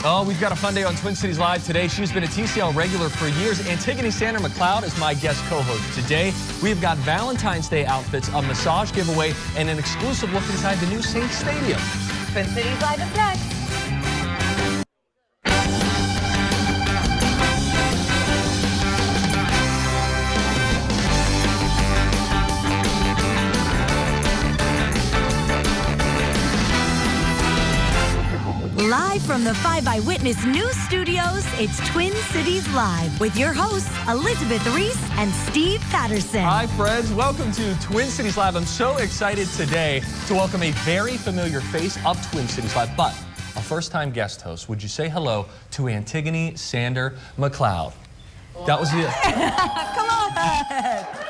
Oh, we've got a fun day on Twin Cities Live today. She's been a TCL regular for years. Antigoni Sander McCloud is my guest co-host today. We've got Valentine's Day outfits, a massage giveaway, and an exclusive look inside the new Saints Stadium. Twin Cities Live is next. Live from the 5 Eyewitness News Studios, it's Twin Cities Live with your hosts, Elizabeth Reese and Steve Patterson. Hi, friends. Welcome to Twin Cities Live. I'm so excited today to welcome a very familiar face of Twin Cities Live, but a first-time guest host. Would you say hello to Antigoni Sander McCloud? That was the... Come on. Thank you.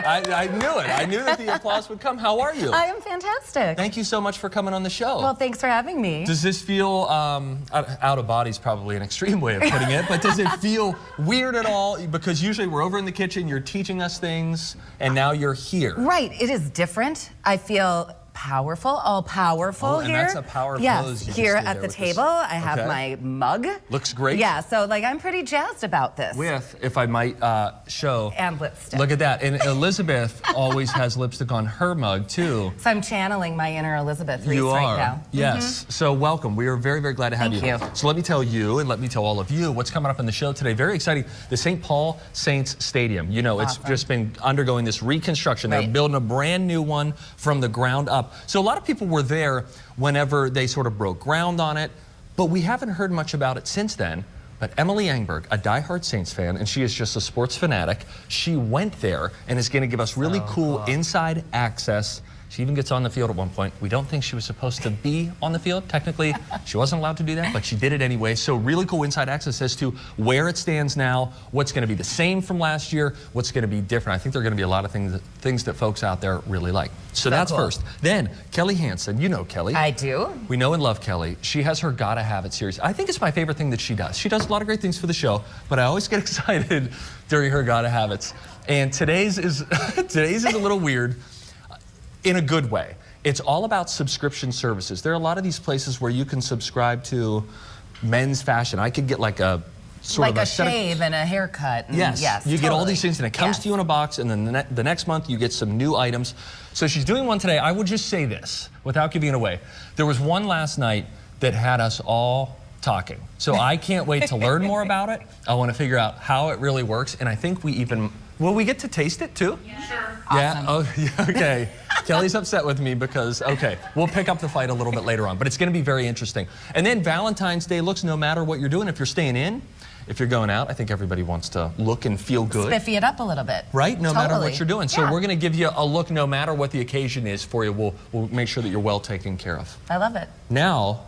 I knew it. I knew that the applause would come. How are you? I am fantastic. Thank you so much for coming on the show. Well, thanks for having me. Does this feel, out of body is probably an extreme way of putting it, but does it feel weird at all? Because usually we're over in the kitchen, you're teaching us things, and now you're here. Right. It is different. I feel powerful, all powerful and here. that's a power pose. Yes, here at the table, I have my mug. Looks great. Yeah, so like I'm pretty jazzed about this. With, if I might show. And lipstick. Look at that. And Elizabeth always has lipstick on her mug, too. So I'm channeling my inner Elizabeth Reese You are. right now. Yes. So welcome. We are very, very glad to have Thank you. So let me tell you, and let me tell all of you, what's coming up in the show today. Very exciting. The St. Paul Saints Stadium. You know, it's just been undergoing this reconstruction. They're building a brand new one from the ground up. So a lot of people were there whenever they sort of broke ground on it, but we haven't heard much about it since then. But Emily Engberg, a diehard Saints fan, and she is just a sports fanatic, she went there and is going to give us really cool inside access. She even gets on the field at one point. We don't think she was supposed to be on the field. Technically, she wasn't allowed to do that, but she did it anyway. So really cool inside access as to where it stands now, what's going to be the same from last year, what's going to be different. I think there are going to be a lot of things that folks out there really like. So that's cool. First. Then, Kelly Hansen. You know Kelly. I do. We know and love Kelly. She has her Gotta Have It series. I think it's my favorite thing that she does. She does a lot of great things for the show, but I always get excited during her Gotta Have It's. And today's is a little weird. In a good way. It's all about subscription services. There are a lot of these places where you can subscribe to men's fashion. I could get like a sort of a shave and a haircut. And yes, you get all these things and it comes to you in a box, and then the next month you get some new items. So she's doing one today. I would just say this without giving it away. There was one last night that had us all talking. So I can't wait to learn more about it. I want to figure out how it really works, and I think we even, will we get to taste it too? Yeah. Sure. Yeah? Oh, yeah, okay. Kelly's upset with me because, okay, we'll pick up the fight a little bit later on, but it's going to be very interesting. And then Valentine's Day looks no matter what you're doing. If you're staying in, if you're going out, I think everybody wants to look and feel good. Spiffy it up a little bit. Right? No matter what you're doing. So we're going to give you a look no matter what the occasion is for you. We'll make sure that you're well taken care of. I love it. Now,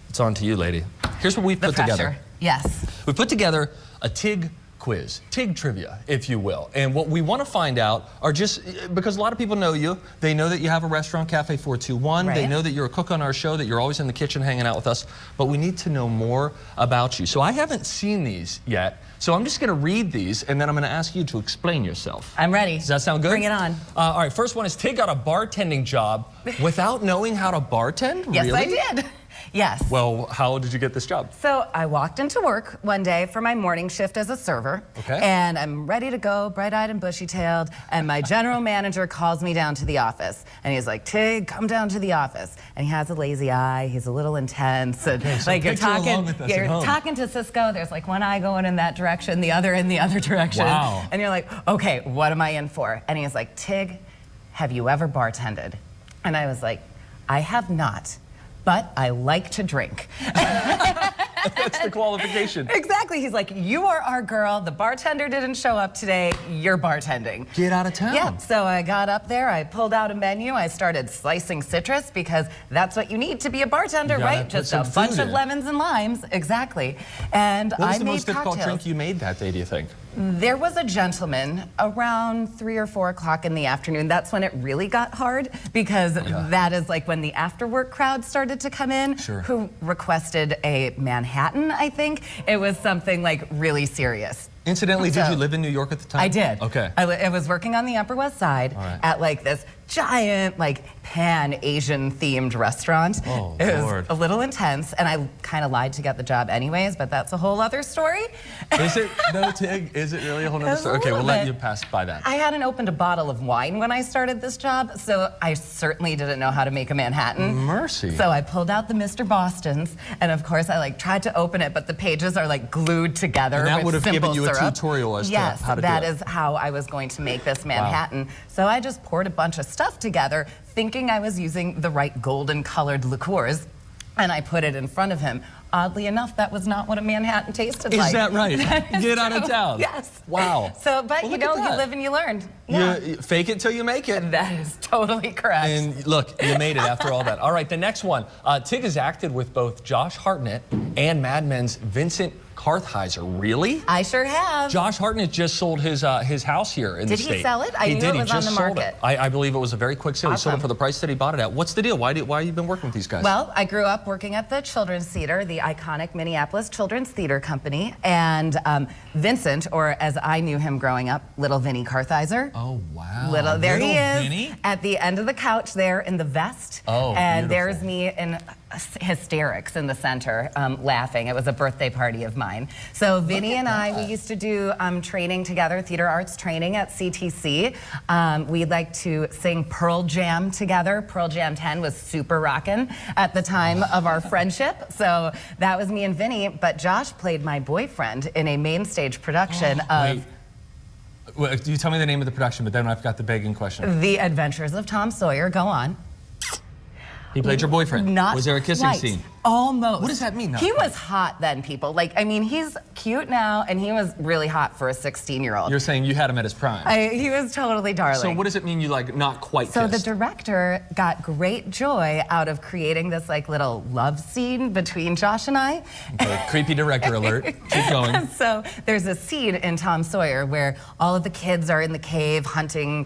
it's on to you, lady. Here's what we've put together. Yes. We put together a TIG quiz, TIG trivia, if you will. And what we want to find out are just, because a lot of people know you, they know that you have a restaurant, Cafe 421, they know that you're a cook on our show, that you're always in the kitchen hanging out with us, but we need to know more about you. So I haven't seen these yet, so I'm just going to read these, and then I'm going to ask you to explain yourself. I'm ready. Does that sound good? Bring it on. All right, first one is TIG got a bartending job without knowing how to bartend? Yes, really? I did. Yes. Well, how did you get this job? So I walked into work one day for my morning shift as a server. Okay. And I'm ready to go, bright-eyed and bushy-tailed, and my general manager calls me down to the office. And he's like, "Tig, come down to the office." And he has a lazy eye, he's a little intense. And so like you're talking to Cisco, there's like one eye going in that direction, the other in the other direction. Wow. And you're like, okay, what am I in for? And he's like, "Tig, have you ever bartended?" And I was like, "I have not, but I like to drink." That's the qualification. Exactly. He's like, "You are our girl. The bartender didn't show up today. You're bartending." Get out of town. Yeah. So I got up there. I pulled out a menu. I started slicing citrus because that's what you need to be a bartender, right? Just a bunch of lemons and limes. Exactly. And what was I the made most difficult cocktails. drink you made that day, do you think? There was a gentleman around 3 or 4 o'clock in the afternoon. That's when it really got hard, because that is like when the after work crowd started to come in, who requested a Manhattan, I think. It was something like really serious. Incidentally, did you live in New York at the time? I did. Okay. I was working on the Upper West Side at like this giant, like Pan-Asian themed restaurant. Oh, it Lord. was a little intense, and I kind of lied to get the job anyways, but that's a whole other story. Is it, no, Tig? Is it really a whole other story? Okay, we'll let you pass by that. I hadn't opened a bottle of wine when I started this job, so I certainly didn't know how to make a Manhattan. Mercy. So I pulled out the Mr. Bostons, and of course I like tried to open it, but the pages are like glued together And that with would have given you syrup. a tutorial as to how to do it. Yes, that is how I was going to make this Manhattan. Wow. So I just poured a bunch of stuff together, thinking I was using the right golden colored liqueurs, and I put it in front of him. Oddly enough, that was not what a Manhattan tasted like. Is that right? Get out of town. Yes. Wow. So, but well, you know, you live and you learn. Yeah. You fake it till you make it. That is totally correct. And look, you made it after all that. All right, the next one. Tig has acted with both Josh Hartnett and Mad Men's Vincent Kartheiser. Really? I sure have. Josh Hartnett just sold his house here in the state. Did he sell it? I knew it was he on the market. I believe it was a very quick sale. Awesome. He sold it for the price that he bought it at. What's the deal? Why have you been working with these guys? Well, I grew up working at the Children's Theater, the iconic Minneapolis Children's Theater Company, and Vincent, or as I knew him growing up, Little Vinny Kartheiser. Oh, wow. There he is, Vinny? at the end of the couch there in the vest. Oh, and beautiful. there's me in hysterics in the center, laughing. It was a birthday party of mine. So Vinny and I, we used to do training together, theater arts training at CTC. We'd like to sing Pearl Jam together. Pearl Jam 10 was super rockin' at the time of our friendship. So that was me and Vinny, but Josh played my boyfriend in a main stage production of... Wait. Well, you tell me the name of the production, but then I've got the begging question. The Adventures of Tom Sawyer. Go on. He played your boyfriend. Not Was there a kissing quite. scene? Almost. What does that mean? He was hot then, people. Like, I mean, he's cute now, and he was really hot for a 16-year-old. You're saying you had him at his prime. He was totally darling. So what does it mean you like not quite So kissed? the director got great joy out of creating this like little love scene between Josh and I. Okay, creepy director alert. Keep going. So there's a scene in Tom Sawyer where all of the kids are in the cave hunting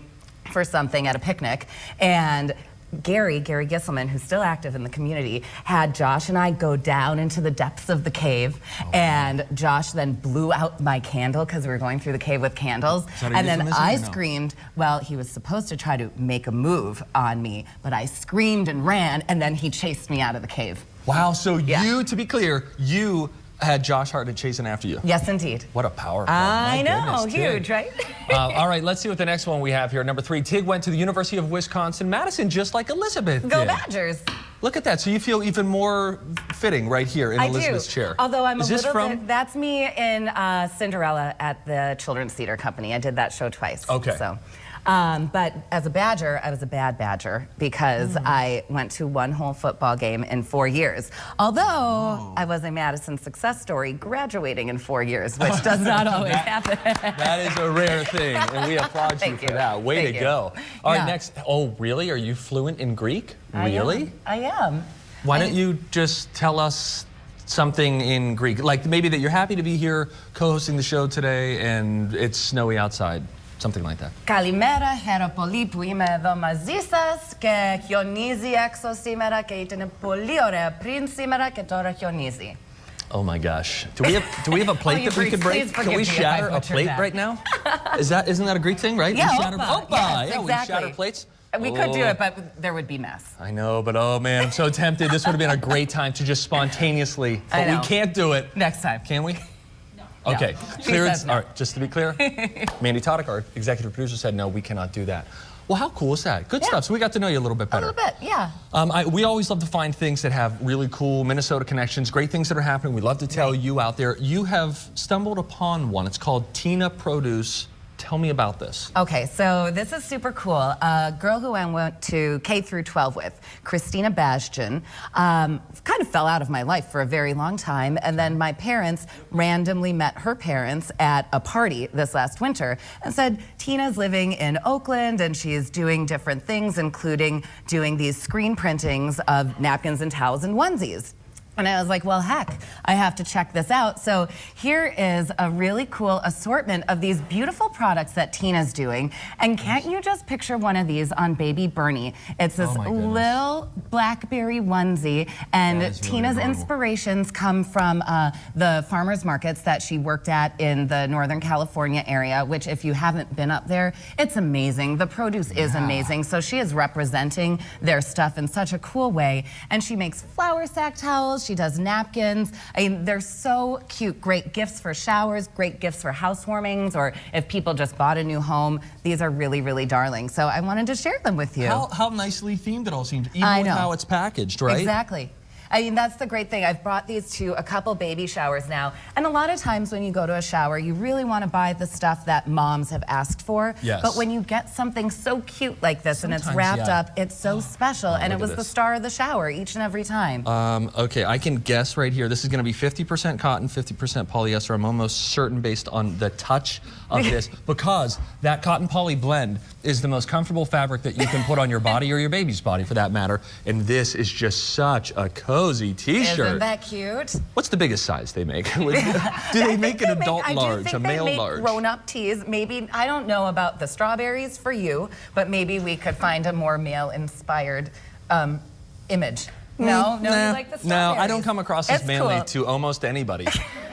for something at a picnic, and Gary Gisselman, who's still active in the community, had Josh and I go down into the depths of the cave, and Josh then blew out my candle because we were going through the cave with candles, and then I screamed. Well, he was supposed to try to make a move on me, but I screamed and ran, and then he chased me out of the cave. Wow, so you, to be clear, you had Josh Hartnett chasing after you. Yes, indeed. What a power. I know, goodness, huge, right? All right, let's see what the next one we have here. Number 3, Tig went to the University of Wisconsin-Madison just like Elizabeth Go did. Badgers. Look at that, so you feel even more fitting right here in Elizabeth's chair. Although I'm Is a this little from? bit, that's me in Cinderella at the Children's Theater Company. I did that show twice. Okay. So. But as a Badger, I was a bad Badger because I went to one whole football game in 4 years. Although I was a Madison success story graduating in 4 years, which does not always happen. That is a rare thing, and we applaud you for that. Way to go. All right, next. Oh, really? Are you fluent in Greek? Really? I am. Why don't you just tell us something in Greek? Like maybe that you're happy to be here co-hosting the show today and it's snowy outside. Something like that. Καλημέρα, χαίρομαι πολύ που είμαι εδώ μαζί σας και χιονίζει έξω σήμερα και ήταν πολύ ωραία πριν σήμερα και τώρα χιονίζει. Oh my gosh. Do we have a plate that we could break? Can we shatter a plate right now? Isn't that a Greek thing, right? Yeah, we shatter, oppa. yeah, Yes, we shatter plates. We could do it, but there would be mess. I know, but oh man, I'm so tempted. This would have been a great time to just spontaneously, but we can't do it. Next time. Can we? Okay, No. clearance. No. All right, just to be clear, Mandy Toddick, our executive producer, said no, we cannot do that. Well, how cool is that? Good stuff. So we got to know you a little bit better. A little bit, yeah. We always love to find things that have really cool Minnesota connections, great things that are happening. We love to tell you out there. You have stumbled upon one. It's called Tina Produce. Tell me about this. Okay, so this is super cool. A girl who I went to K through 12 with, Christina Bastian, kind of fell out of my life for a very long time, and then my parents randomly met her parents at a party this last winter and said, Tina's living in Oakland and she's doing different things, including doing these screen printings of napkins and towels and onesies. And I was like, well, heck, I have to check this out. So here is a really cool assortment of these beautiful products that Tina's doing. And can't you just picture one of these on baby Bernie? It's this little blackberry onesie, and really Tina's inspirations come from the farmers markets that she worked at in the Northern California area, which if you haven't been up there, it's amazing. The produce is amazing. So she is representing their stuff in such a cool way. And she makes flour sack towels, she does napkins. I mean, they're so cute. Great gifts for showers, great gifts for housewarmings, or if people just bought a new home. These are really, really darling. So I wanted to share them with you. How nicely themed it all seems, even with how it's packaged, right? Exactly. I mean, that's the great thing. I've brought these to a couple baby showers now. And a lot of times when you go to a shower, you really want to buy the stuff that moms have asked for. Yes. But when you get something so cute like this and it's wrapped up, it's so special. And it was the star of the shower each and every time. Okay, I can guess right here. This is going to be 50% cotton, 50% polyester. I'm almost certain based on the touch of this, because that cotton poly blend is the most comfortable fabric that you can put on your body or your baby's body for that matter. And this is just such a cozy t-shirt. Isn't that cute? What's the biggest size they make? Do they make an adult large, a male large? Grown-up tees. Maybe, I don't know about the strawberries for you, but maybe we could find a more male-inspired image. No, you like the strawberries. No, I don't come across as manly to almost anybody.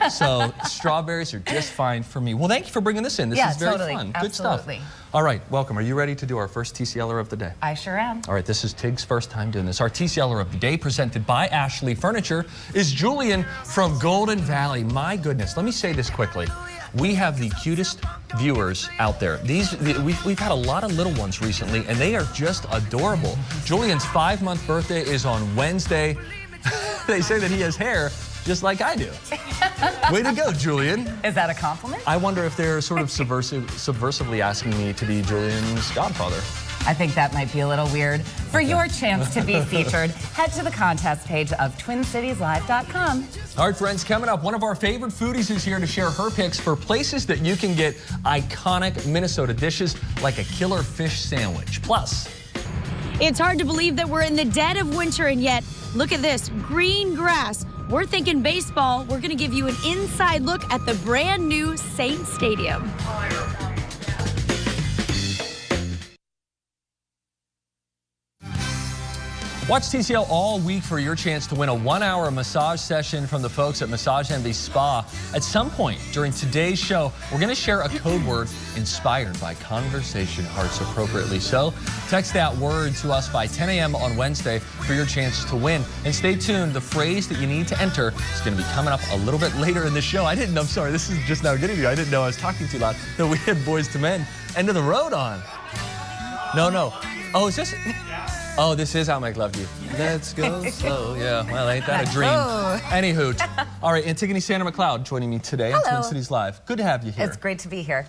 So strawberries are just fine for me. Well, thank you for bringing this in. This is very fun. Good stuff. All right, welcome. Are you ready to do our first TCLer of the day? I sure am. All right, this is Tig's first time doing this. Our TCLer of the day, presented by Ashley Furniture, is Julian from Golden Valley. My goodness, let me say this quickly. We have the cutest viewers out there. We've had a lot of little ones recently, and they are just adorable. Julian's 5-month birthday is on Wednesday. They say that he has hair just like I do. Way to go, Julian. Is that a compliment? I wonder if they're sort of subversively asking me to be Julian's godfather. I think that might be a little weird. For your chance to be featured, head to the contest page of TwinCitiesLive.com. All right, friends, coming up, one of our favorite foodies is here to share her picks for places that you can get iconic Minnesota dishes like a killer fish sandwich. Plus, it's hard to believe that we're in the dead of winter, and yet, look at this, green grass. We're thinking baseball. We're going to give you an inside look at the brand new Saint Stadium. watch TCL all week for your chance to win a 1-hour massage session from the folks at Massage Envy Spa. At some point during today's show, we're going to share a code word inspired by Conversation Hearts appropriately. So text that word to us by 10 a.m. on Wednesday for your chance to win. And stay tuned. The phrase that you need to enter is going to be coming up a little bit later in the show. I'm sorry, this is just now getting to you. I didn't know I was talking too loud. No, we had Boys to Men, End of the Road on. No. Oh, is this? Oh, this is How Mike Loved You. Let's go slow. Yeah, well, ain't that a dream? Anywho, all right, Antigoni Sander McCloud joining me today on Twin Cities Live. Good to have you here. It's great to be here.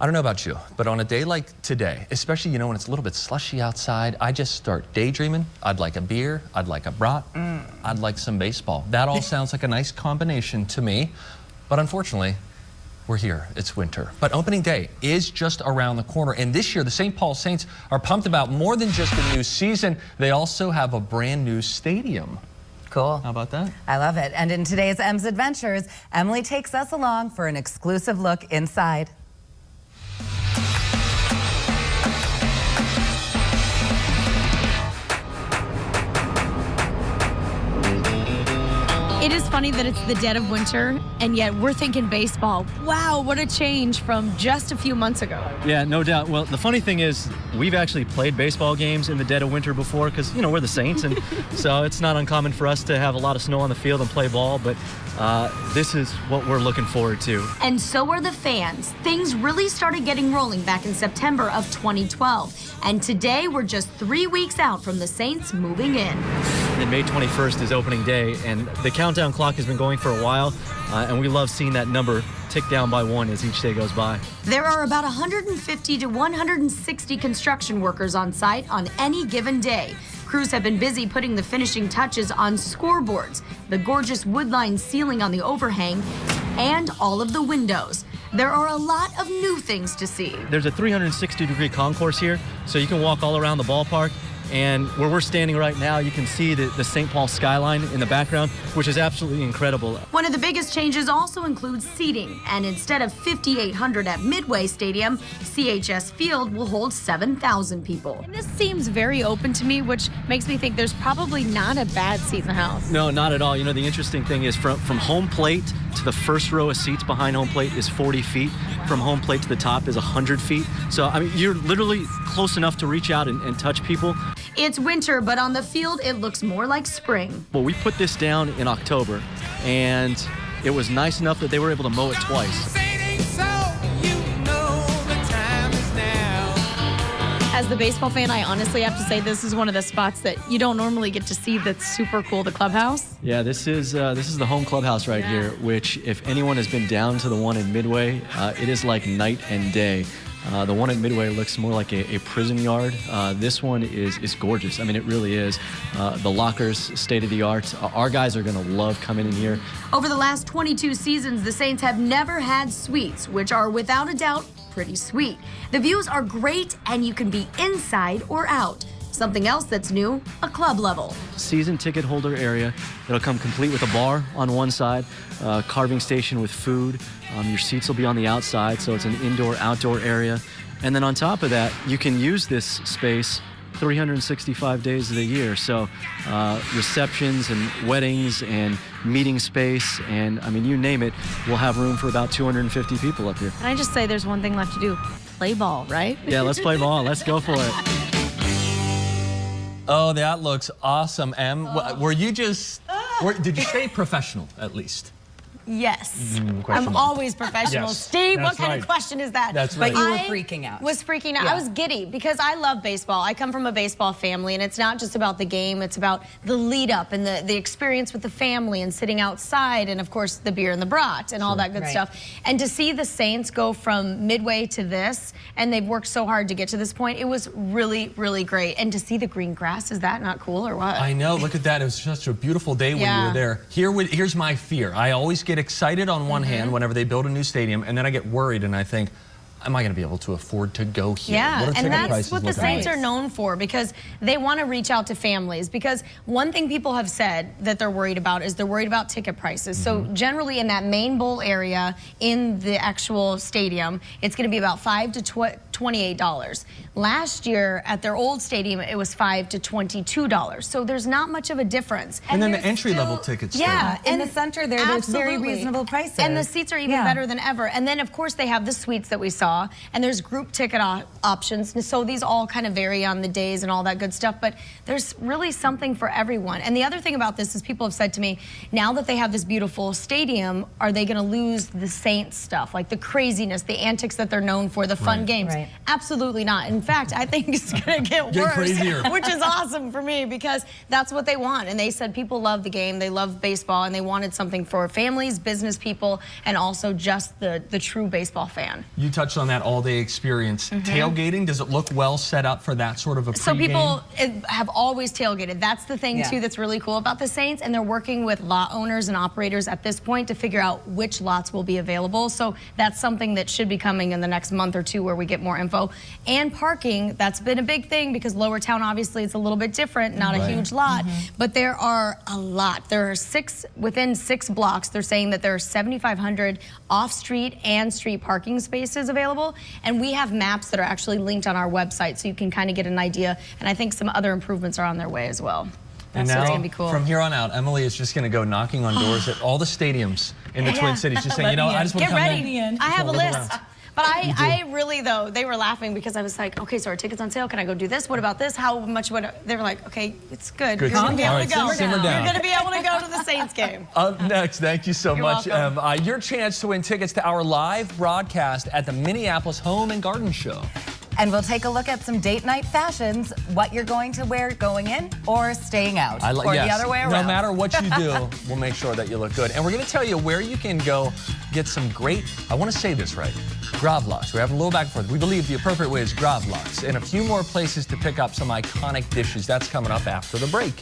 I don't know about you, but on a day like today, especially, you know, when it's a little bit slushy outside, I just start daydreaming. I'd like a beer, I'd like a brat, I'd like some baseball. That all sounds like a nice combination to me, but unfortunately, we're here. It's winter. But opening day is just around the corner. And this year, the St. Paul Saints are pumped about more than just a new season. They also have a brand new stadium. Cool. How about that? I love it. And in today's Em's Adventures, Emily takes us along for an exclusive look inside. It is funny that it's the dead of winter, and yet we're thinking baseball. Wow, what a change from just a few months ago. Yeah, no doubt. Well, the funny thing is, we've actually played baseball games in the dead of winter before because, you know, we're the Saints, and so it's not uncommon for us to have a lot of snow on the field and play ball, but this is what we're looking forward to. And so are the fans. Things really started getting rolling back in September of 2012, and today we're just 3 weeks out from the Saints moving in. And May 21st is opening day, and the countdown clock has been going for a while, and we love seeing that number tick down by one as each day goes by. There are about 150 to 160 construction workers on site on any given day. Crews have been busy putting the finishing touches on scoreboards, the gorgeous wood-lined ceiling on the overhang, and all of the windows. There are a lot of new things to see. There's a 360-degree concourse here, so you can walk all around the ballpark. And where we're standing right now, you can see the St. Paul skyline in the background, which is absolutely incredible. One of the biggest changes also includes seating, and instead of 5,800 at Midway Stadium, CHS Field will hold 7,000 people. And this seems very open to me, which makes me think there's probably not a bad seat in the house. No, not at all. You know, the interesting thing is from home plate to the first row of seats behind home plate is 40 feet. From home plate to the top is 100 feet. So, I mean, you're literally close enough to reach out and touch people. It's winter, but on the field, it looks more like spring. Well, we put this down in October, and it was nice enough that they were able to mow it twice. As the baseball fan, I honestly have to say this is one of the spots that you don't normally get to see that's super cool, the clubhouse. Yeah, this is the home clubhouse right here, which if anyone has been down to the one in Midway, it is like night and day. The one at Midway looks more like a prison yard. This one is gorgeous. I mean, it really is. The lockers, state of the art. Our guys are going to love coming in here. Over the last 22 seasons, the Saints have never had suites, which are without a doubt pretty sweet. The views are great, and you can be inside or out. Something else that's new, a club level. Season ticket holder area. It'll come complete with a bar on one side, carving station with food. Your seats will be on the outside, so it's an indoor-outdoor area. And then on top of that, you can use this space 365 days of the year. So receptions and weddings and meeting space, and I mean, you name it, we'll have room for about 250 people up here. Can I just say there's one thing left to do? Play ball, right? Yeah, let's play ball. Let's go for it. Oh, that looks awesome, Em. Were you just, did you say professional at least? Yes. Question I'm mark. always professional. Yes, Steve, what that's kind right. of question is that? That's But right. you were I freaking out. was freaking out. Yeah. I was giddy because I love baseball. I come from a baseball family, and it's not just about the game. It's about the lead up and the experience with the family and sitting outside, and of course the beer and the brat and all that good Right. stuff. And to see the Saints go from Midway to this, and they've worked so hard to get to this point, it was really, really great. And to see the green grass, is that not cool or what? I know, look at that. It was such a beautiful day when you Yeah. were there. Here's my fear. I always get excited on one hand whenever they build a new stadium, and then I get worried and I think, am I going to be able to afford to go here? Yeah, What are and ticket that's prices what the looking Saints like? are known for, because they want to reach out to families. Because one thing people have said that they're worried about is they're worried about ticket prices. So generally in that main bowl area in the actual stadium, it's going to be about $5 to $28. Last year at their old stadium, it was $5 to $22. So there's not much of a difference. And then the there's entry-level still- tickets. Yeah, In the center there's very Absolutely. reasonable prices. And the seats are even Yeah. better than ever. And then, of course, they have the suites that we saw, and there's group ticket options. And so these all kind of vary on the days and all that good stuff, but there's really something for everyone. And the other thing about this is people have said to me, now that they have this beautiful stadium, are they going to lose the Saints stuff, like the craziness, the antics that they're known for, the fun games? Right. Absolutely not. In fact, I think it's going to get Get worse, crazier. which is awesome for me because that's what they want. And they said people love the game, they love baseball, and they wanted something for families, business people, and also just the true baseball fan. You touched on that all-day experience. Tailgating, does it look well set up for that sort of a pregame? So people have always tailgated. That's the thing, Yeah. too, that's really cool about the Saints, and they're working with lot owners and operators at this point to figure out which lots will be available. So that's something that should be coming in the next month or two where we get more info. And parking, that's been a big thing because Lower Town, obviously, it's a little bit different, not a huge lot, but there are a lot. There are within 6 blocks, they're saying that there are 7,500 off-street and street parking spaces available, and we have maps that are actually linked on our website so you can kind of get an idea, and I think some other improvements are on their way as well. And So now, it's gonna be cool. from here on out, Emily is just going to go knocking on doors at all the stadiums in the Twin Cities, just saying, you know, I just want Get to come ready. in. I have a Look list. around. But I really, though, they were laughing because I was like, okay, so our tickets on sale. Can I go do this? What about this? How much would they were like, okay, it's good. Good. You're going to be All able to right, go. simmer down. You're going to be able to go to the Saints game. Up next, thank you so You're much, welcome. Em. Your chance to win tickets to our live broadcast at the Minneapolis Home and Garden Show. And we'll take a look at some date night fashions, what you're going to wear going in or staying out, or yes. the other way around. No matter what you do, we'll make sure that you look good. And we're going to tell you where you can go get some great, I want to say this right, gravlax. We're having a little back and forth. We believe the appropriate way is gravlax. And a few more places to pick up some iconic dishes. That's coming up after the break.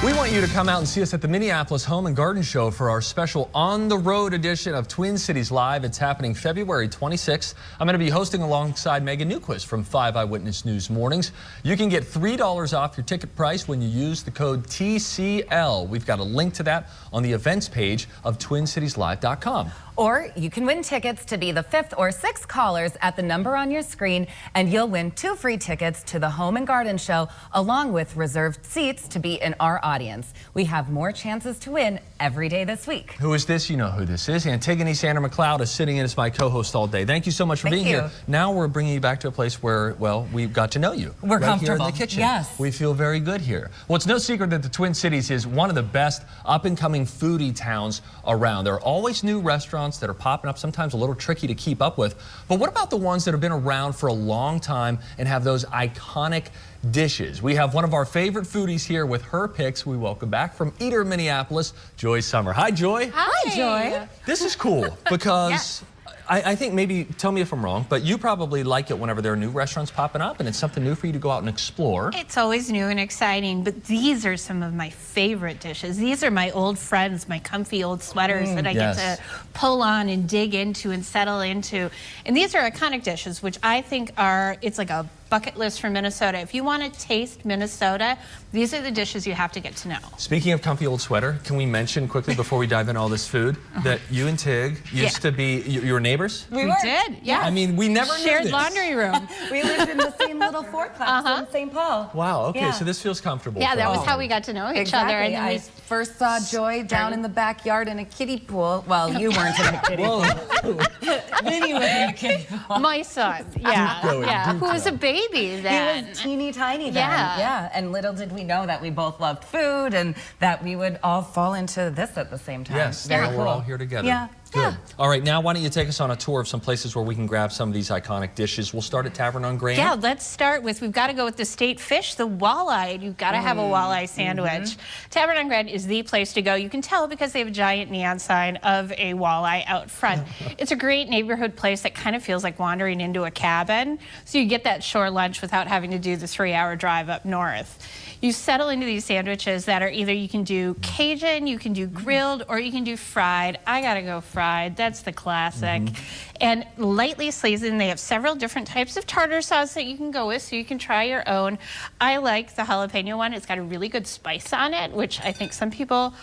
We want want you to come out and see us at the Minneapolis Home and Garden Show for our special on-the-road edition of Twin Cities Live. It's happening February 26th. I'm going to be hosting alongside Megan Newquist from 5 Eyewitness News Mornings. You can get $3 off your ticket price when you use the code TCL. We've got a link to that on the events page of TwinCitiesLive.com. Or you can win tickets to be the 5th or 6th callers at the number on your screen, and you'll win 2 free tickets to the Home and Garden Show, along with reserved seats to be in our audience. We have more chances to win every day this week. Who is this? You know who this is. Antigoni Sander McCloud is sitting in as my co-host all day. Thank you so much for being here. Now we're bringing you back to a place where, well, we've got to know you. We're right comfortable. Here in the kitchen. Yes. We feel very good here. Well, it's no secret that the Twin Cities is one of the best up-and-coming foodie towns around. There are always new restaurants that are popping up, sometimes a little tricky to keep up with. But what about the ones that have been around for a long time and have those iconic dishes? We have one of our favorite foodies here with her picks. We welcome back from Eater, Minneapolis, Joy Summer. Hi, Joy. Hi, Joy. This is cool because I think, maybe tell me if I'm wrong, but you probably like it whenever there are new restaurants popping up and it's something new for you to go out and explore. It's always new and exciting, but these are some of my favorite dishes. These are my old friends, my comfy old sweaters that I get to pull on and dig into and settle into. And these are iconic dishes, which I think are, it's like a bucket list for Minnesota. If you want to taste Minnesota, these are the dishes you have to get to know. Speaking of comfy old sweater, can we mention quickly before we dive into all this food that you and Tig used to be, you were neighbors? We did, yeah. I mean, we never shared knew this. laundry room. We lived in the same little fourplex in St. Paul. Wow, okay, Yeah. so this feels comfortable. Yeah, for that us. was how we got to know each Exactly. other. And then I we first saw Joy down in the backyard in a kiddie pool. Well, you weren't in a kiddie pool. Vinny was in a kiddie pool. my son, yeah, who was a baby then. He was teeny tiny then. Yeah. And little did we know that we both loved food and that we would all fall into this at the same time. Yes, Very now cool. we're all here together. Yeah. Good. All right, now why don't you take us on a tour of some places where we can grab some of these iconic dishes. We'll start at Tavern on Grand. Yeah, let's start with, we've got to go with the state fish, the walleye. You've got to have a walleye sandwich. Tavern on Grand is the place to go. You can tell because they have a giant neon sign of a walleye out front. It's a great neighborhood place that kind of feels like wandering into a cabin. So you get that shore lunch without having to do the 3-hour drive up north. You settle into these sandwiches that are either you can do Cajun, you can do grilled, or you can do fried. I gotta go fried, that's the classic. And lightly seasoned, they have several different types of tartar sauce that you can go with, so you can try your own. I like the jalapeno one. It's got a really good spice on it, which I think some people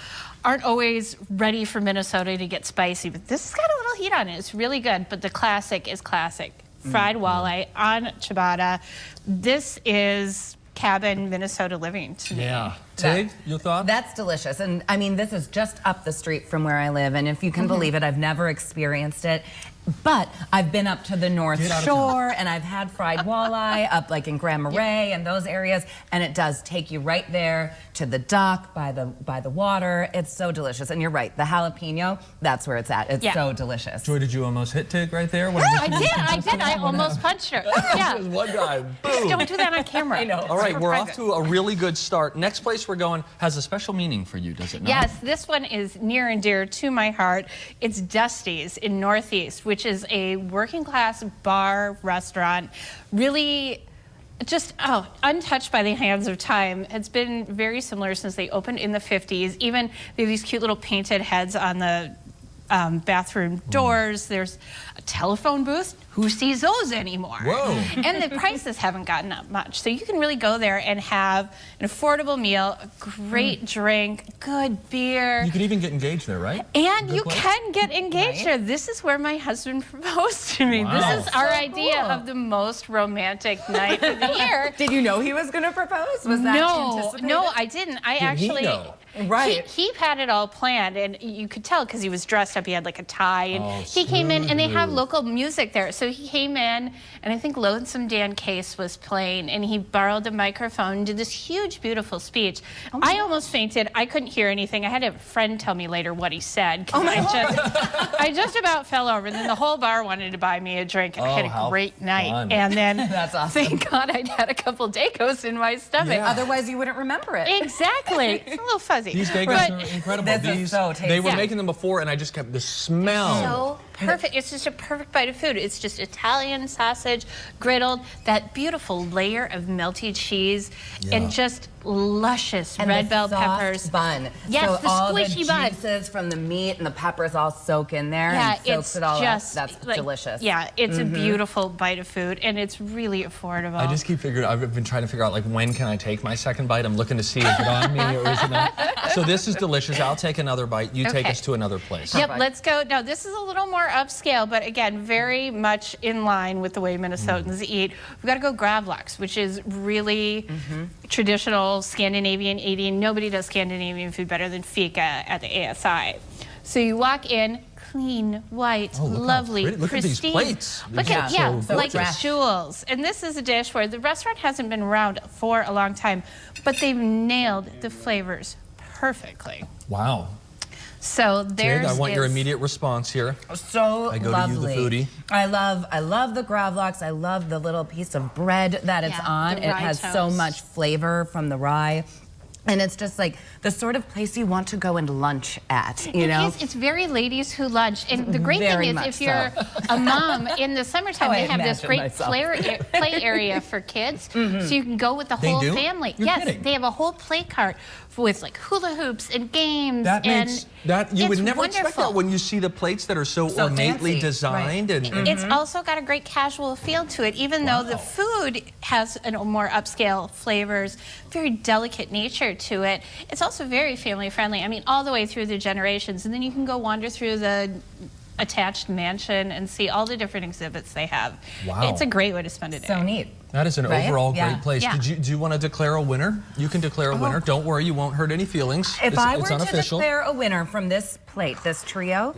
aren't always ready for Minnesota to get spicy, but this has got a little heat on it. It's really good, but the classic is classic. Fried walleye on ciabatta. This is cabin Minnesota living to me. Yeah. Tig, your thoughts? That's delicious. And I mean, this is just up the street from where I live. And if you can believe it, I've never experienced it. But I've been up to the North Shore and I've had fried walleye up like in Grand Marais and those areas. And it does take you right there to the dock by the water. It's so delicious. And you're right, the jalapeno, that's where it's at. It's so delicious. Joy, did you almost hit Tig right there? I did. I almost punched her. Yeah. Just one guy, boom. Just don't do that on camera. I know. All right, we're off to a really good start. Next place we're going has a special meaning for you, does it not? Yes, this one is near and dear to my heart. It's Dusty's in Northeast, which is a working class bar restaurant. Really just untouched by the hands of time. It's been very similar since they opened in the 50s. Even they have these cute little painted heads on the bathroom doors. There's a telephone booth. Who sees those anymore? Whoa. And the prices haven't gotten up much. So you can really go there and have an affordable meal, a great drink, good beer. You could even get engaged there, right? And Good you place? can get engaged there. This is where my husband proposed to me. Wow. This is our So idea cool. of the most romantic night of the year. Did you know he was going to propose? Was that anticipated? No, I didn't. I Did he actually, know? Right. He had it all planned, and you could tell because he was dressed up. He had like a tie, and Oh, he came in, and they have smooth. local music there. So he came in, and I think Lonesome Dan Case was playing, and he borrowed a microphone, did this huge, beautiful speech. I almost fainted. I couldn't hear anything. I had a friend tell me later what he said. I just about fell over, and then the whole bar wanted to buy me a drink. And I had how a great night, fun. and then That's awesome. thank God I'd had a couple Dacos in my stomach. Yeah. Otherwise, you wouldn't remember it. Exactly. It's a little fuzzy. These Dacos But are incredible. This is so tasty. They were Yeah. making them before, and I just kept the smell. so perfect. It's just a perfect bite of food. It's just Italian sausage, griddled, that beautiful layer of melty cheese, and just luscious red bell peppers. Bun. Yes, so the all squishy the bun. juices from the meat and the peppers all soak in there and soaks it all up. That's delicious. Yeah, it's a beautiful bite of food, and it's really affordable. I just keep figuring, I've been trying to figure out, like, when can I take my second bite? I'm looking to see, is it on me or is it not? So this is delicious. I'll take another bite. You take us to another place. Yep, let's go. Now, this is a little more upscale, but again, very much in line with the way Minnesotans eat. We've got to go gravlax, which is really traditional Scandinavian eating. Nobody does Scandinavian food better than fika at the ASI. So you walk in, clean, white, lovely, look pristine. Look at these plates. Look at, so like gorgeous. jewels. And this is a dish where the restaurant hasn't been around for a long time, but they've nailed the flavors perfectly. Wow. So there's. Jade, I want your immediate response here. So I go lovely. to you, the foodie. I love the gravlax. I love the little piece of bread that it's on. It has so much flavor from the rye. And it's just like the sort of place you want to go and lunch at, you know? It's very ladies who lunch. And the great thing is if you're a mom in the summertime, they have this great play area for kids. So you can go with the whole family. You're kidding. They have a whole play cart with like hula hoops and games. That makes you would never expect that when you see the plates that are so ornately fancy. designed. And it's also got a great casual feel to it, even though the food has a more upscale flavors, very delicate nature to it. It's also very family friendly. I mean, all the way through the generations. And then you can go wander through the attached mansion and see all the different exhibits they have. Wow. It's a great way to spend a day. So neat. That is an overall great place. Yeah. Do you want to declare a winner? You can declare a winner. Don't worry, you won't hurt any feelings. If I were it's to unofficial. declare a winner from this plate, this trio,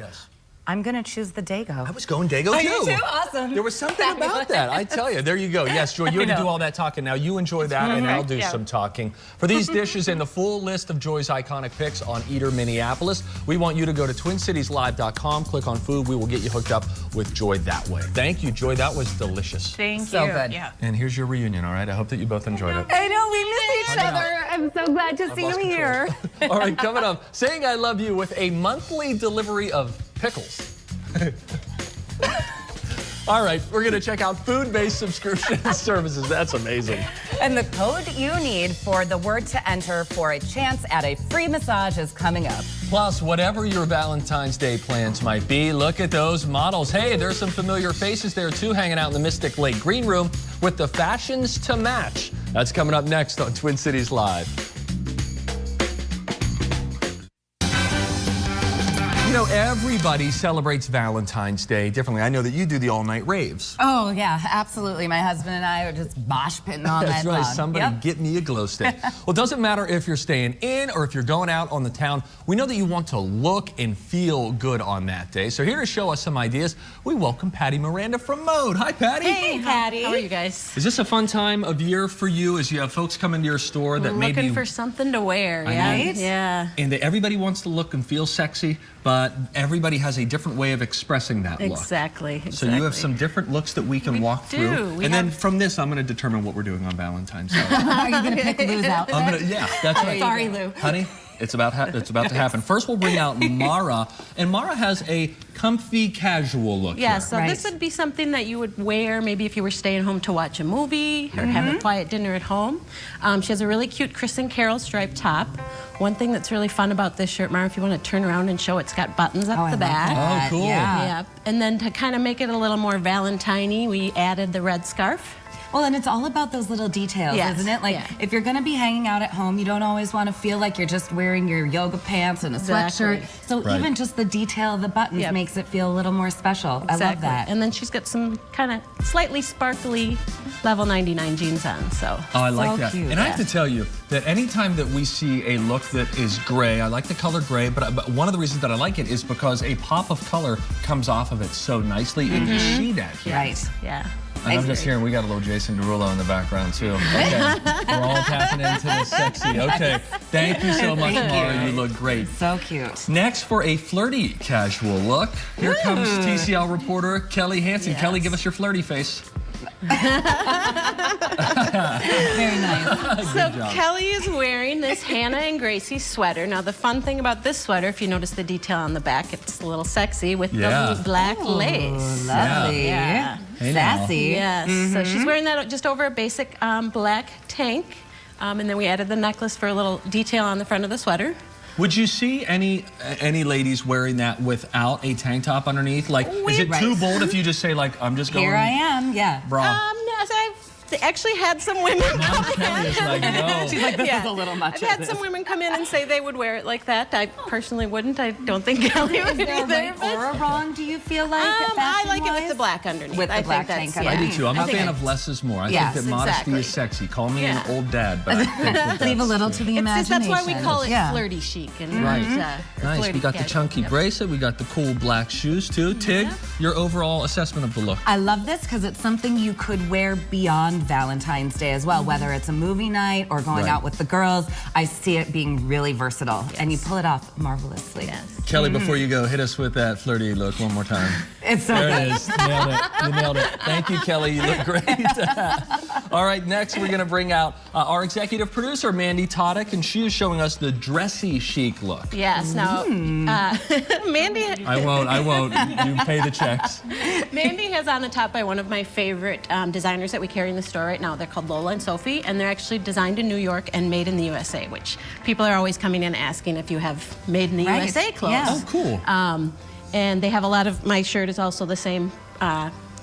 I'm going to choose the Dago. I was going Dago too. You too? Awesome. There was something about that. I tell you. There you go. Yes, Joy, you had to do all that talking. Now you enjoy that, and I'll do some talking. For these dishes and the full list of Joy's iconic picks on Eater Minneapolis, we want you to go to TwinCitiesLive.com, click on food. We will get you hooked up with Joy that way. Thank you, Joy. That was delicious. Thank you. So good. Yeah. And here's your reunion, all right? I hope that you both enjoyed it. I know, we miss each other. I'm so glad to see you here. All right, coming up, saying I love you with a monthly delivery of pickles. All right, we're going to check out food-based subscription services. That's amazing. And the code you need for the word to enter for a chance at a free massage is coming up. Plus, whatever your Valentine's Day plans might be, look at those models. Hey, there's some familiar faces there, too, hanging out in the Mystic Lake Green Room with the fashions to match. That's coming up next on Twin Cities Live. You know, everybody celebrates Valentine's Day differently. I know that you do the all-night raves. Oh, yeah, absolutely. My husband and I are just mosh pitting all night long. That's right. Somebody get me a glow stick. Well, it doesn't matter if you're staying in or if you're going out on the town. We know that you want to look and feel good on that day. So here to show us some ideas, we welcome Patty Miranda from Mode. Hi, Patty. Hey, Patty. How are you guys? Is this a fun time of year for you as you have folks come into your store that maybe... Looking for something to wear, Right? Yeah. And everybody wants to look and feel sexy, but everybody has a different way of expressing that look. Exactly. So you have some different looks that we can walk through. We and then from this, I'm going to determine what we're doing on Valentine's Day. Are you going to pick Lou's outfit? Yeah, that's right. Sorry, Lou. Honey, it's about to happen. First, we'll bring out Mara, and Mara has a comfy, casual look. Yeah, here. so this would be something that you would wear maybe if you were staying home to watch a movie or have a quiet dinner at home. She has a really cute Chris and Carol striped top. One thing that's really fun about this shirt, Mara, if you want to turn around and show, it's got buttons up the back. Oh, cool. Yeah. And then to kind of make it a little more Valentine-y, we added the red scarf. Well, and it's all about those little details, isn't it? Like, if you're going to be hanging out at home, you don't always want to feel like you're just wearing your yoga pants and a sweatshirt. So even just the detail of the buttons makes it feel a little more special. I love that. And then she's got some kind of slightly sparkly level 99 jeans on. So I like that. Cute. And I have to tell you that anytime that we see a look that is gray, I like the color gray, but one of the reasons that I like it is because a pop of color comes off of it so nicely, and you see that here. Right. Yeah. And I'm just hearing we got a little Jason Derulo in the background too. Okay, we're all tapping into the sexy. Okay, thank you so much, Mara. You look great. So cute. Next, for a flirty casual look, here comes TCL reporter Kelly Hansen. Kelly, give us your flirty face. Very nice. So Kelly is wearing this Hannah and Gracie sweater. Now the fun thing about this sweater, if you notice the detail on the back, it's a little sexy with the black lace. Lovely. Yeah. Hey now. Sassy. Yes. So she's wearing that just over a basic black tank. And then we added the necklace for a little detail on the front of the sweater. Would you see any ladies wearing that without a tank top underneath? Like, is it too bold if you just say, like, I'm just going... Here I am, yeah. Bra. I've actually had some women Now Kelly is like, no. She's like, this is a little much. I've had some women come in and say they would wear it like that. I personally wouldn't. I don't think Kelly would either. Right or wrong, do you feel like? I like it with the black underneath. With the I black think tank that's, underneath. I do too. I'm a fan of less is more. I think that modesty is sexy. Call me an old dad, but I think that leave a little to the imagination. That's why we call it flirty chic. And nice. We got the chunky bracelet. We got the cool black shoes too. Tig, your overall assessment of the look? I love this because it's something you could wear beyond Valentine's Day as well, whether it's a movie night or going out with the girls. I see it being really versatile, and you pull it off marvelously. Yes. Kelly, before you go, hit us with that flirty look one more time. It's so There good. it is. Nailed it. You nailed it. Thank you, Kelly. You look great. All right, next we're going to bring out our executive producer, Mandy Toddick, and she is showing us the dressy chic look. Yes. Now, Mandy. I won't. You pay the checks. Mandy has on a top by one of my favorite designers that we carry in the store right now. They're called Lola and Sophie, and they're actually designed in New York and made in the USA, which people are always coming in asking if you have made in the USA clothes. Yeah. Oh, cool. And they have a lot of, my shirt is also the same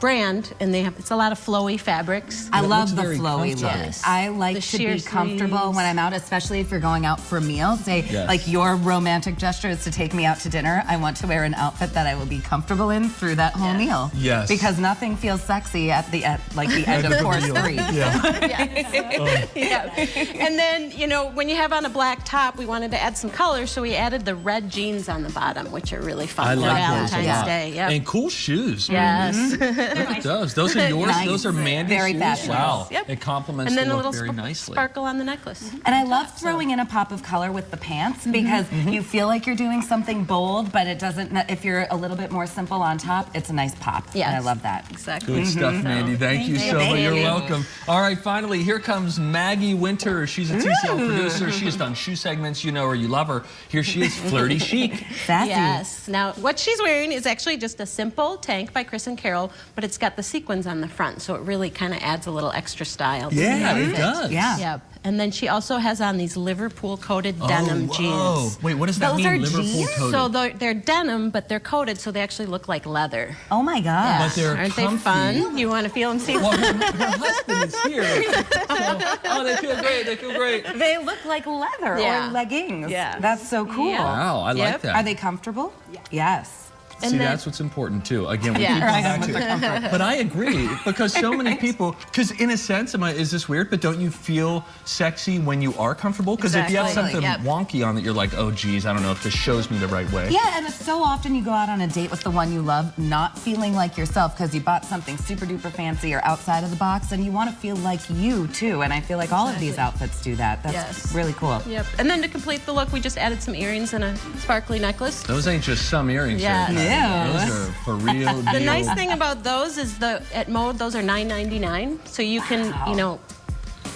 brand, and they have, it's a lot of flowy fabrics. I love the very flowy look. comfortable. I like The to sheer be comfortable sleeves. when I'm out, especially if you're going out for a meal. Say, like your romantic gesture is to take me out to dinner. I want to wear an outfit that I will be comfortable in through that whole meal. Yes. Because nothing feels sexy at the end of course 3. Yeah. And then, you know, when you have on a black top, we wanted to add some color, so we added the red jeans on the bottom, which are really fun I for like those a Valentine's lot. Day. Yep. And cool shoes. Yes. Look at those. Those are yours. Nice. Those are Mandy's Very shoes. fashionable. Wow. Yep. It complements And then the a look little very nicely. sparkle on the necklace. And I love throwing in a pop of color with the pants because you feel like you're doing something bold, but it doesn't, if you're a little bit more simple on top, it's a nice pop. Yes. And I love that. Exactly. Good stuff, Mandy. Thank you so much. You're welcome. All right, finally, here comes Maggie Winter. She's a TCL producer. She has done shoe segments. You know her, you love her. Here she is, flirty chic. Sassy. Yes. Now, what she's wearing is actually just a simple tank by Chris and Carol, but it's got the sequins on the front, so it really kind of adds a little extra style to the Yeah, it outfit. does. Yeah. Yep. And then she also has on these Liverpool-coated denim jeans. Wait, what does that Those mean? are Liverpool jeans? coated. So they're denim, but they're coated, so they actually look like leather. Oh my God. But they're Aren't comfy. they fun? You want to feel them? See? Well, her husband is here. Oh, they feel great. They feel great. They look like leather Yeah. or leggings. Yeah. That's so cool. Yeah. Wow, I like Yep. that. Are they comfortable? Yes. See, And then- that's what's important too. Again, we Yeah. keep coming back to it. But I agree, because so many people, because in a sense, is this weird, but don't you feel sexy when you are comfortable? Because if you have Exactly. something Yep. wonky on that, you're like, oh geez, I don't know if this shows me the right way. Yeah, and it's so often you go out on a date with the one you love, not feeling like yourself because you bought something super duper fancy or outside of the box, and you want to feel like you too. And I feel like all of these outfits do that. That's Yes. really cool. Yep. And then to complete the look, we just added some earrings and a sparkly necklace. Those ain't just some earrings. Yeah. There. Yeah. Those are for real The deal. nice thing about those is at Mode, those are $9.99, so you can, you know,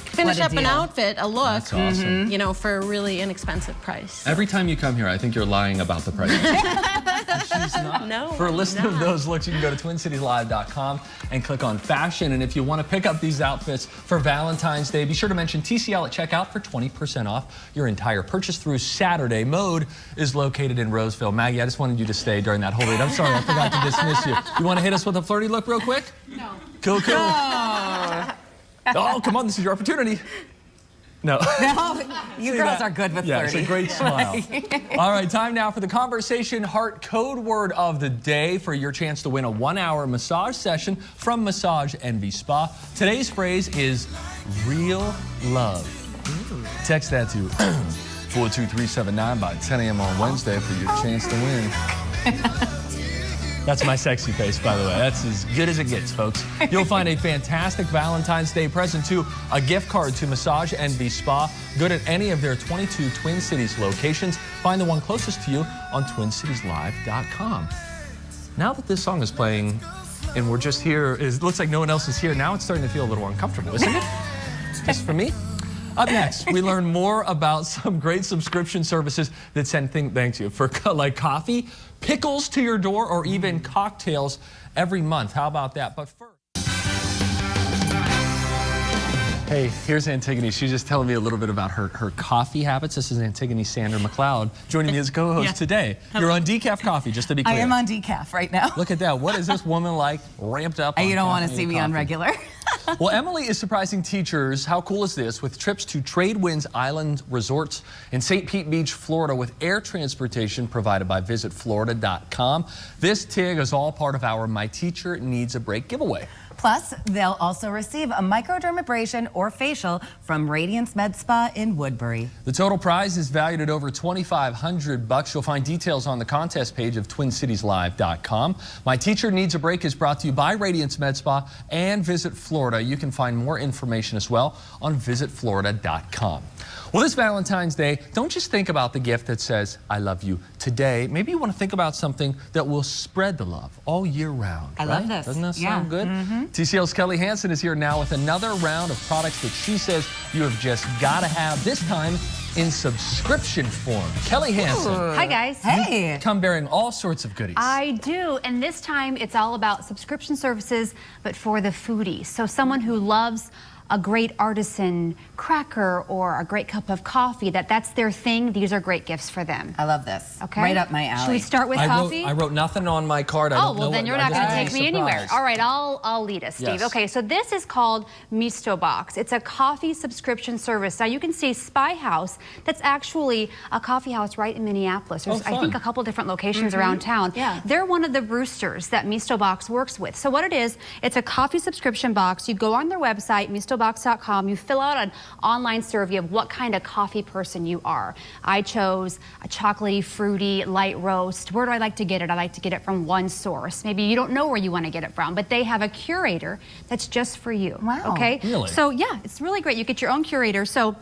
finish What a up an deal. outfit, a look, That's awesome. you know, for a really inexpensive price. Every time you come here, I think you're lying about the price. She's not. No, For a I'm list of not. those looks, you can go to TwinCitiesLive.com and click on fashion. And if you want to pick up these outfits for Valentine's Day, be sure to mention TCL at checkout for 20% off your entire purchase through Saturday. Mode is located in Roseville. Maggie, I just wanted you to stay during that whole read. I'm sorry, I forgot to dismiss you. You want to hit us with a flirty look real quick? No. Cool, cool. Oh, come on, this is your opportunity. No. No, you See girls that? are good with Yeah, it's flirty. a great smile. All right, time now for the Conversation Heart code word of the day for your chance to win a 1-hour massage session from Massage Envy Spa. Today's phrase is real love. Text that to 42379 by 10 a.m. on Wednesday for your chance to win. That's my sexy face, by the way. That's as good as it gets, folks. You'll find a fantastic Valentine's Day present, too. A gift card to Massage Envy Spa. Good at any of their 22 Twin Cities locations. Find the one closest to you on TwinCitiesLive.com. Now that this song is playing, and we're just here. It looks like no one else is here. Now it's starting to feel a little uncomfortable, isn't it? Just for me. Up next, we learn more about some great subscription services that send thank you for like coffee, pickles to your door, or even cocktails every month. How about that? But first. Hey, here's Antigoni. She's just telling me a little bit about her coffee habits. This is Antigoni Sander McCloud joining me as co-host today. You're on decaf coffee, just to be clear. I am on decaf right now. Look at that. What is this woman like, ramped up on You don't want to see me on regular. Well, Emily is surprising teachers. How cool is this? With trips to Tradewinds Island Resorts in St. Pete Beach, Florida, with air transportation provided by visitflorida.com. This TIG is all part of our My Teacher Needs a Break giveaway. Plus, they'll also receive a microdermabrasion or facial from Radiance Med Spa in Woodbury. The total prize is valued at over $2,500. You'll find details on the contest page of TwinCitiesLive.com. My Teacher Needs a Break is brought to you by Radiance Med Spa and Visit Florida. You can find more information as well on visitflorida.com. Well, this Valentine's Day, don't just think about the gift that says, I love you today. Maybe you want to think about something that will spread the love all year round. I love this. Doesn't that sound good? TCL's Kelly Hansen is here now with another round of products that she says you have just got to have, this time in subscription form. Kelly Hansen. Hi, guys. Hey. You come bearing all sorts of goodies. I do, and this time it's all about subscription services, but for the foodie. So someone who loves a great artisan cracker or a great cup of coffee, that's their thing. These are great gifts for them. I love this. Okay. Right up my alley. Should we start with coffee? I wrote nothing on my card. Oh, well, then you're not going to take me anywhere. All right, I'll lead us, Steve. Yes. Okay, so this is called Misto Box. It's a coffee subscription service. Now, you can see Spy House. That's actually a coffee house right in Minneapolis. There's, I think, a couple different locations around town. Yeah. They're one of the roosters that Misto Box works with. So what it is, it's a coffee subscription box. You go on their website, mistobox.com. You fill out an online survey of what kind of coffee person you are. I chose a chocolatey, fruity, light roast. Where do I like to get it? I like to get it from one source. Maybe you don't know where you want to get it from, but they have a curator that's just for you. Wow. Okay? Really? So yeah, it's really great. You get your own curator. So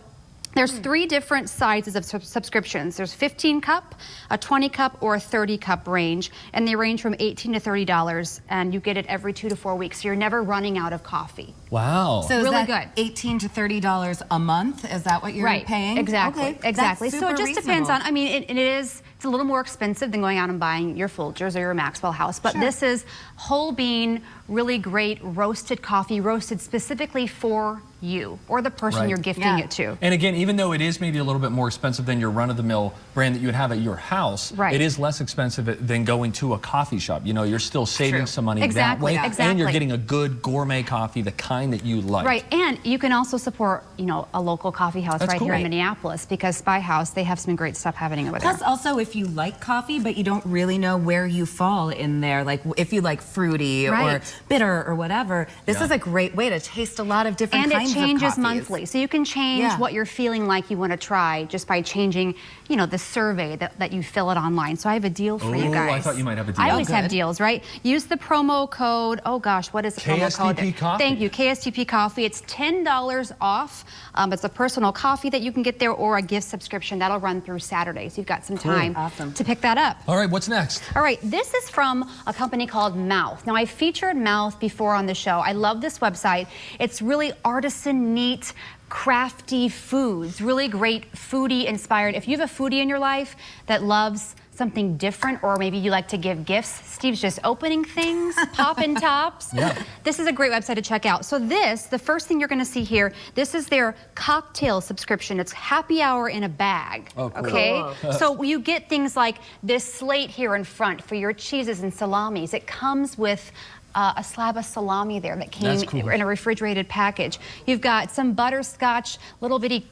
there's 3 different sizes of subscriptions. There's 15 cup, a 20 cup, or a 30 cup range, and they range from $18 to $30, and you get it every 2 to 4 weeks. So you're never running out of coffee. Wow. So is Really that good. $18 to $30 a month? Is that what you're paying? Exactly. Okay, Exactly. that's So it super just depends on, reasonable. I mean, it's a little more expensive than going out and buying your Folgers or your Maxwell House, but this is whole bean, really great roasted coffee, roasted specifically for you or the person you're gifting it to. And again, even though it is maybe a little bit more expensive than your run-of-the-mill brand that you would have at your house, it is less expensive than going to a coffee shop. You know, you're still saving some money that way, and you're getting a good gourmet coffee, the kind that you like. Right, and you can also support, you know, a local coffee house here in Minneapolis, because Spy House, they have some great stuff happening over there. Plus, also, if you like coffee, but you don't really know where you fall in there, like if you like fruity or bitter or whatever, this is a great way to taste a lot of different kinds of coffees. And it changes monthly, so you can change what you're feeling like you want to try just by changing, you know, the survey that you fill it online. So I have a deal for you guys. I thought you might have a deal. I always have deals, right? Use the promo code, oh gosh, what is the promo code? KSTP Coffee. Thank you, KSTP Coffee. It's $10 off. It's a personal coffee that you can get there, or a gift subscription. That'll run through Saturday, so you've got some time to pick that up. All right, what's next? All right, this is from a company called Mouth. Now, I've featured Mouth before on the show. I love this website. It's really artisan, neat, crafty foods, really great foodie inspired. If you have a foodie in your life that loves something different, or maybe you like to give gifts, Steve's just opening things, popping tops. This is a great website to check out. So the first thing you're going to see here, this is their cocktail subscription. It's happy hour in a bag. Okay? So you get things like this slate here in front for your cheeses and salamis. It comes with a slab of salami there that came in a refrigerated package. You've got some butterscotch, little bitty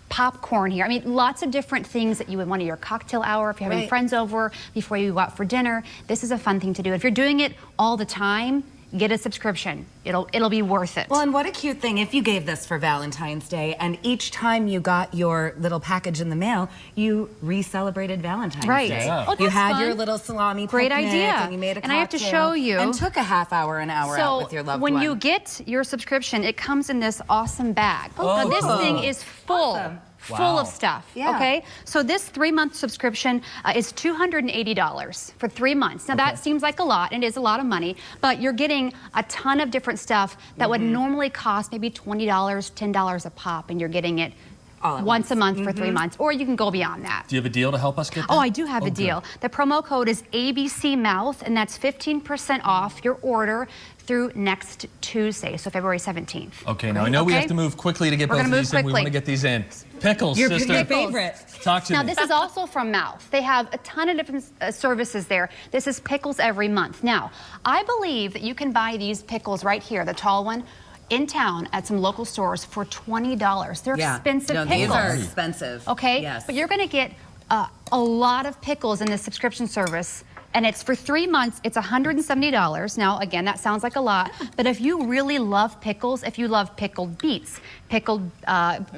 popcorn here. I mean, lots of different things that you would want at your cocktail hour, if you're having friends over, before you go out for dinner. This is a fun thing to do. If you're doing it all the time, get a subscription. It'll be worth it. Well, and what a cute thing if you gave this for Valentine's Day, and each time you got your little package in the mail, you re-celebrated Valentine's Day. Oh, You had fun. your little salami Great picnic, idea. and you made a cocktail. And I have to show you. And took a half hour, an hour out with your loved one. When you get your subscription, it comes in this awesome bag. Now, this thing is full. full of stuff. Yeah. Okay, so this 3-month subscription is $280 for 3 months. Now that seems like a lot, and it is a lot of money, but you're getting a ton of different stuff that would normally cost maybe $20, $10 a pop, and you're getting it once a month for 3 months, or you can go beyond that. Do you have a deal to help us get that? Oh, I do have a deal. The promo code is ABCMouth, and that's 15% off your order through next Tuesday, so February 17th. Okay, now I know we have to move quickly to get both of these in. We want to get these in. Pickles, Your sister. favorite. Talk to Now, me. this is also from Mouth. They have a ton of different services there. This is pickles every month. Now, I believe that you can buy these pickles right here, the tall one, in town at some local stores for $20. They're expensive pickles. These are expensive. Okay, Yes. but you're going to get a lot of pickles in this subscription service, and it's for 3 months. It's $170. Now, again, that sounds like a lot, but if you really love pickles, if you love pickled beets, pickled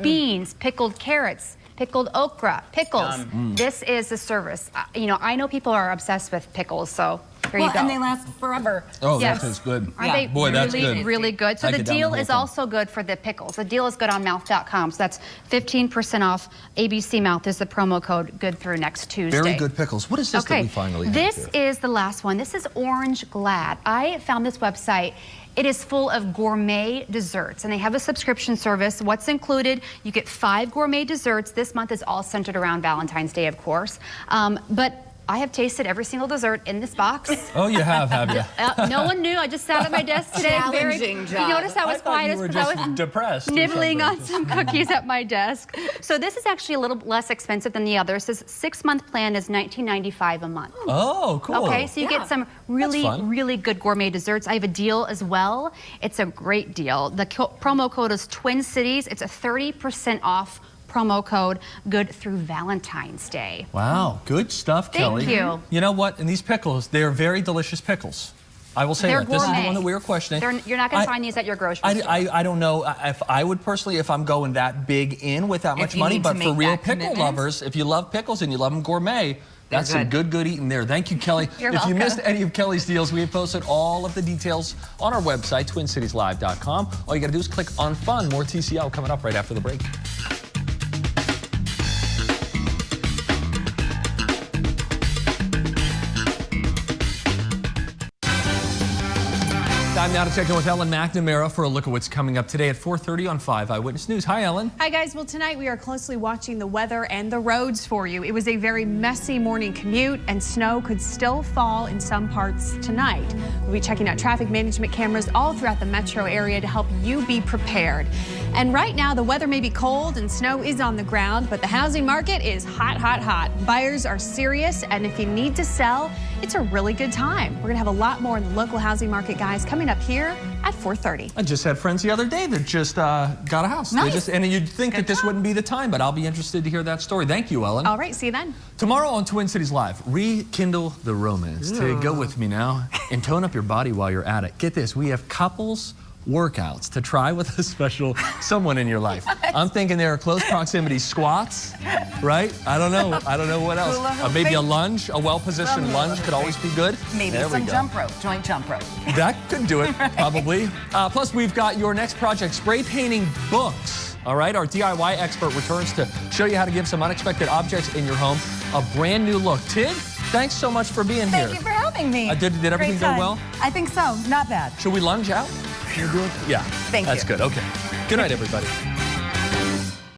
beans, pickled carrots, pickled okra, pickles, this is the service. You know, I know people are obsessed with pickles, so here you go. And they last forever. Oh, Yes. that is good. Aren't they Boy, that's really, good. really good? So I the could down deal the whole is thing. also good for the pickles. The deal is good on mouth.com. So that's 15% off. ABC Mouth is the promo code, good through next Tuesday. Very good pickles. What is this that we finally have This here? is the last one. This is Orange Glad. I found this website. It is full of gourmet desserts, and they have a subscription service. What's included? You get 5 gourmet desserts. This month is all centered around Valentine's Day, of course. But I have tasted every single dessert in this box. Oh, you have you? No one knew. I just sat at my desk today. Challenging job. You notice I was quiet. you were because I just was depressed or nibbling something. on some cookies at my desk. So this is actually a little less expensive than the others. This 6-month plan is $19.95 a month. Oh, cool. Okay, so you get some really, fun. really good gourmet desserts. I have a deal as well. It's a great deal. The promo code is Twin Cities. It's a 30% off promo code, good through Valentine's Day. Wow, good stuff, Kelly. Thank you. You know what? And these pickles, they are very delicious pickles. I will say They're that. This is the gourmet. one that we were questioning. You're not going to find these at your grocery store. I don't know if I would personally, if I'm going that big in with that much you money, need to but for make real that pickle commitment. lovers, if you love pickles and you love them gourmet, that's some good eating there. Thank you, Kelly. You're if you welcome. missed any of Kelly's deals, we have posted all of the details on our website, twincitieslive.com. All you got to do is click on fun. More TCL coming up right after the break. Time now to check in with Ellen McNamara for a look at what's coming up today at 4:30 on 5 Eyewitness News. Hi, Ellen. Hi, guys. Well, tonight we are closely watching the weather and the roads for you. It was a very messy morning commute, and snow could still fall in some parts tonight. We'll be checking out traffic management cameras all throughout the metro area to help you be prepared. And right now, the weather may be cold and snow is on the ground, but the housing market is hot, hot, hot. Buyers are serious, and if you need to sell, it's a really good time. We're going to have a lot more in the local housing market, guys, coming up here at 4:30. I just had friends the other day that just got a house. Nice. And you'd think that this wouldn't be the time, but I'll be interested to hear that story. Thank you, Ellen. All right, see you then. Tomorrow on Twin Cities Live, rekindle the romance. Go with me now and tone up your body while you're at it. Get this, we have couples workouts to try with a special someone in your life. I'm thinking there are close proximity squats, right? I don't know what else. Hula hooping. Maybe a lunge, a well-positioned lunge could always be good. Maybe There we some go. jump rope, joint jump rope. That could do it, probably. Plus, we've got your next project, spray painting books. All right, our DIY expert returns to show you how to give some unexpected objects in your home a brand new look. Tid, thanks so much for being here. Thank you for having me. Did everything Great go time. well? I think so. Not bad. Should we lunge out? Yeah. Thank That's you. good. Okay. Good night, everybody.